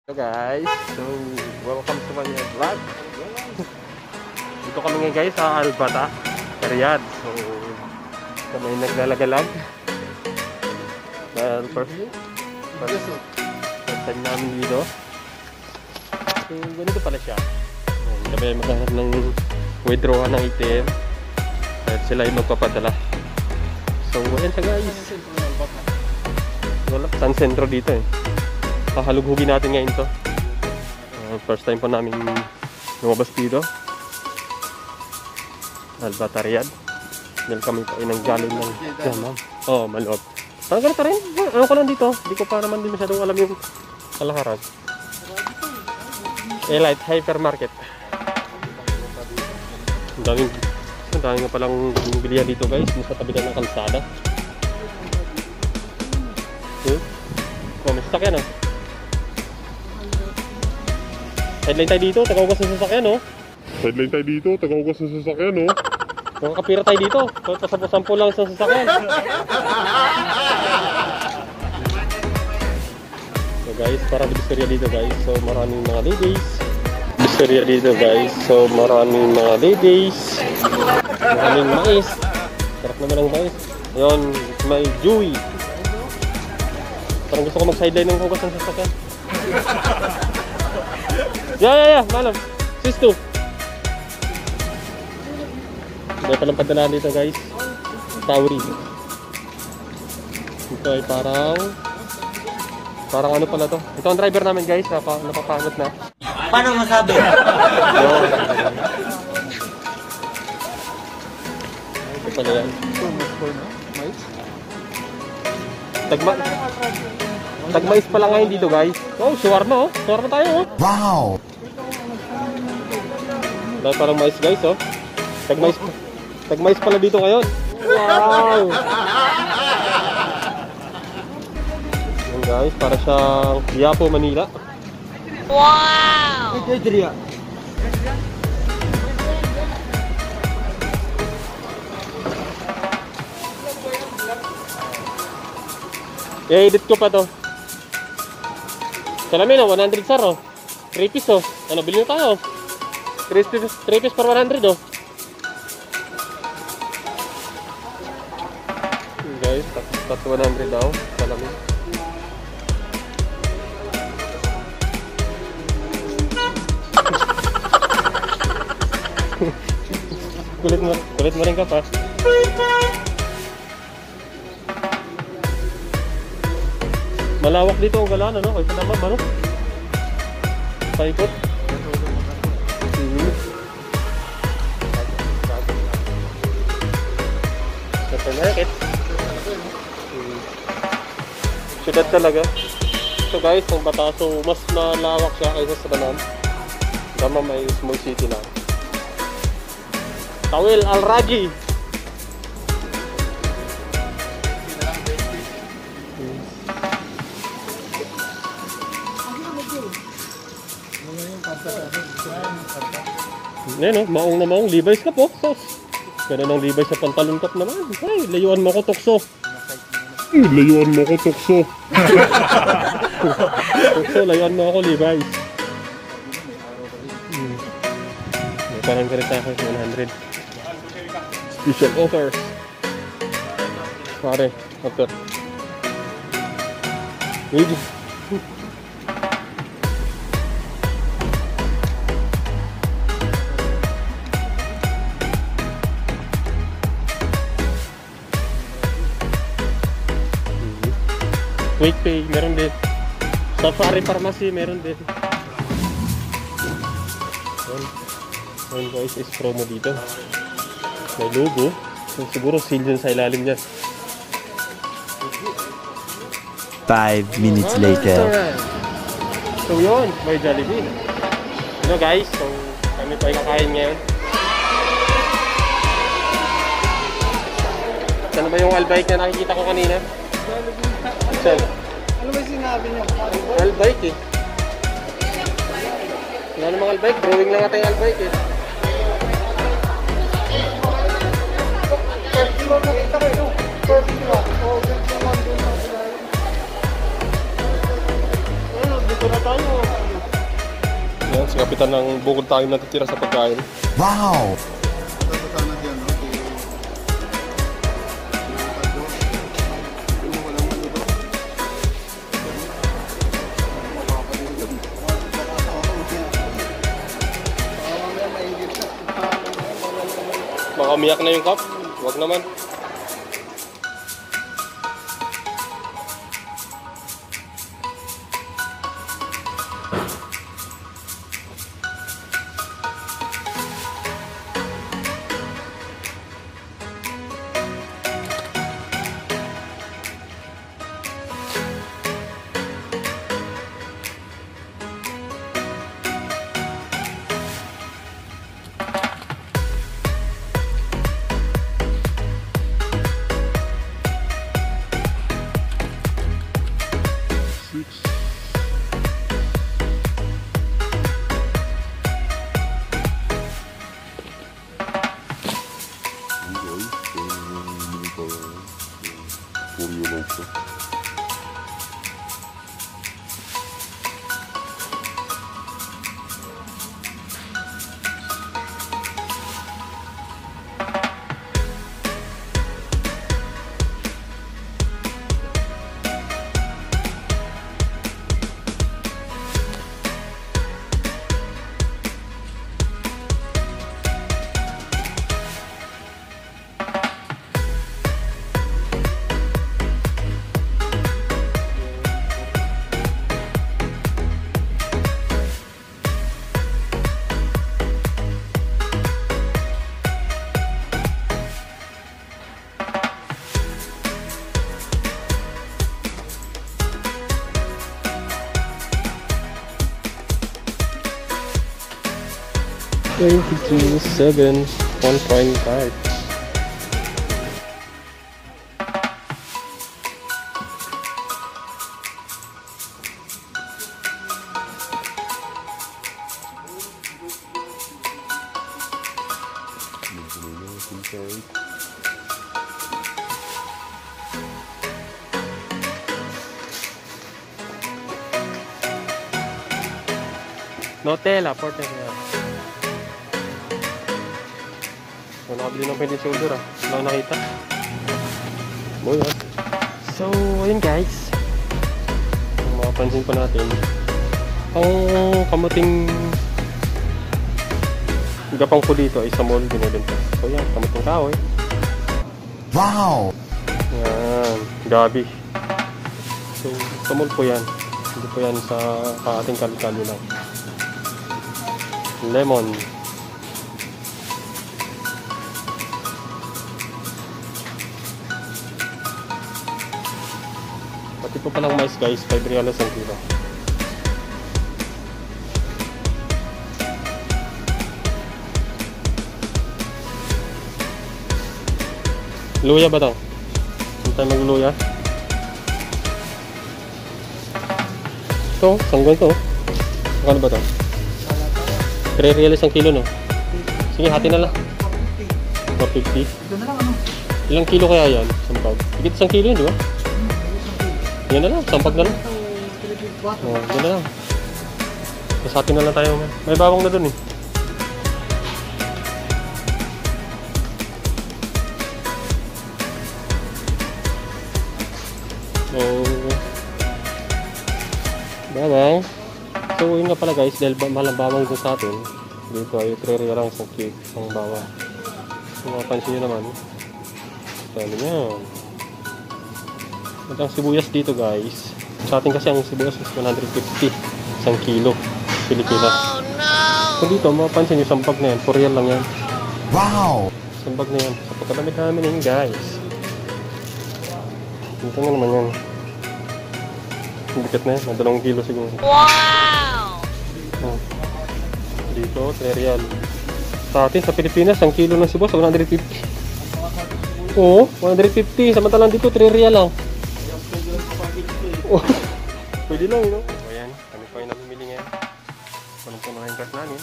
Hello guys, so welcome to my vlog. Dito kami ngayon guys sa Albata, Riyadh. So kami naglalagalag. Dahil first time namin dito. So ganito pala siya. Kami ay maghanap ng withdrawal ng ATM. At sila ay magpapadala. So ayan siya guys. Wala, San Centro dito eh. Kahalughugin natin ngayon to. First time po namin lumabas dito. Albata, Riyadh. Dahil kami pa ay nanggaling ng Dammam. Oo, maloob. Parang ganito rin. Ano ko lang dito. Hindi ko pa naman din masyadong alam yung kalakaran. Elite Hypermarket. Ang dami nga palang bilihan dito guys. Sa tabi ng kalsada. Oh, may sasakyan oh. Headline tayo dito, tagaugas ng sasakyan oh. Headline tayo dito, tagaugas ng sasakyan oh. Nakakapira tayo dito, pasampo lang sa sasakyan. So guys, para divisoria dito guys. So maraming mga ladies. Divisoria dito guys. So maraming mga ladies. Maraming mais. Sarap naman ang mais. Ayun, may Joey. Parang gusto ko mag-sideline ng hugas ng sasakyan. Yeah, malam. Sis 2. May palang padalaan dito guys. Tauri. Ito ay parang ano pala to. Ito ang driver namin guys. Napapangot na. Paano masabi? Ito pala yan. Tagmais pala ngayon dito guys. Oh, shawarma oh. Shawarma tayo oh. Wow! Dahil parang mais guys oh. Tagmais pala dito ngayon. Wow! Yan guys, para siyang Yapo, Manila. Wow! I-edit ko pa to. Salamin oh, 100 sar oh. 3 piece oh. Ano, bilhin tayo. 3 piece per 100 oh. Guys, tat 100 daw. Salamin. Kulit mo rin ka pa. Malawak dito ang galaan, ano? Kaysa naman, ano? Paikot. Supermarket. Syudad talaga. So guys, ang Bataso, mas malawak siya kaysa sa Dammam. Dammam ay small city lang. Tawil Al-Raji. Ayan o, maong na maong, Levi's Cup o, sos. Ganun ang Levi's sa pantalon cup naman. Ay, layuan mo ko, tukso. Layuan mo ko, tukso. Tukso, layuan mo ako, Levi's. Parang ganito ako, 100. Special offers. Pare, offer. Wait. Quick Pay, meron din. Safari Pharmacy, meron din. Ayan guys, is promo dito. May logo. So, siguro seal dyan sa ilalim niya. 5 minutes later. So yun, may Jollibee. Hello guys, so kami pa ay kakain ngayon. Saan ba yung Albike na nakikita ko kanina? Saan? Ano ba sinabi niyo? Albike eh. Wala namang Albike, drawing lang natin yung Albike eh. First kilo nakita ko ito. First kilo. Oh, first kilo. Dito na tayo. Yan, si Kapitan ng bukod tayo natitira sa pagkain. Wow! Tatatanan yan, no? Baka umiyak na yung cup. Huwag naman. $22, 7, 1.5. Nutella, porter niya. So, nakabili ng pwede shoulder ah. Wala akong nakita. Boy ah. So, ayun guys. Kung makapansin pa natin, ang kamuting gapang ko dito ay sa mall binibenta. So yan, kamuting kahoy. Wow! Yan, gabi. So, sa mall po yan. Hindi po yan sa ating kali-kali lang. Lemon. Pati po palang mais guys, 5 reales ang kilo. Luya ba daw? Hindi tayo magluya. Ito, sanggal to. Magkano ba ito? 3 reales ang kilo no? Sige, hati na lang. 450. Ilang kilo kaya yan? Sampag. Higit isang kilo yun, di ba? Yan na lang, sampag na lang. Oh, yan na lang. Mas hati na lang tayo. May bawang na dun eh. Bawang. So yun nga pala guys, dahil mahal ang bawang dun sa atin, dito ay 3 real lang sa cake ang bawang. So mapansin nyo naman, ano yan. At ang sibuyas dito guys, sa atin kasi ang sibuyas is 150 isang kilo Pilipinas. Oh no! So dito mapansin nyo, sampag na yan, 4 real lang yan. Wow! Sampag na yan, sa pagkalamit namin yun guys. Dito nga naman yan. Bigat na yan, 2 kilo siguro. Wow! Oh. Dito, 3 real. Sa atin, sa Pilipinas, ang kilo ng sibuyas, 150. Oo, 150. Samantalang dito, 3 real lang. Oh. Pwede lang, no? O yan, kami po ay namimili ngayon. Walang po na yung cart namin.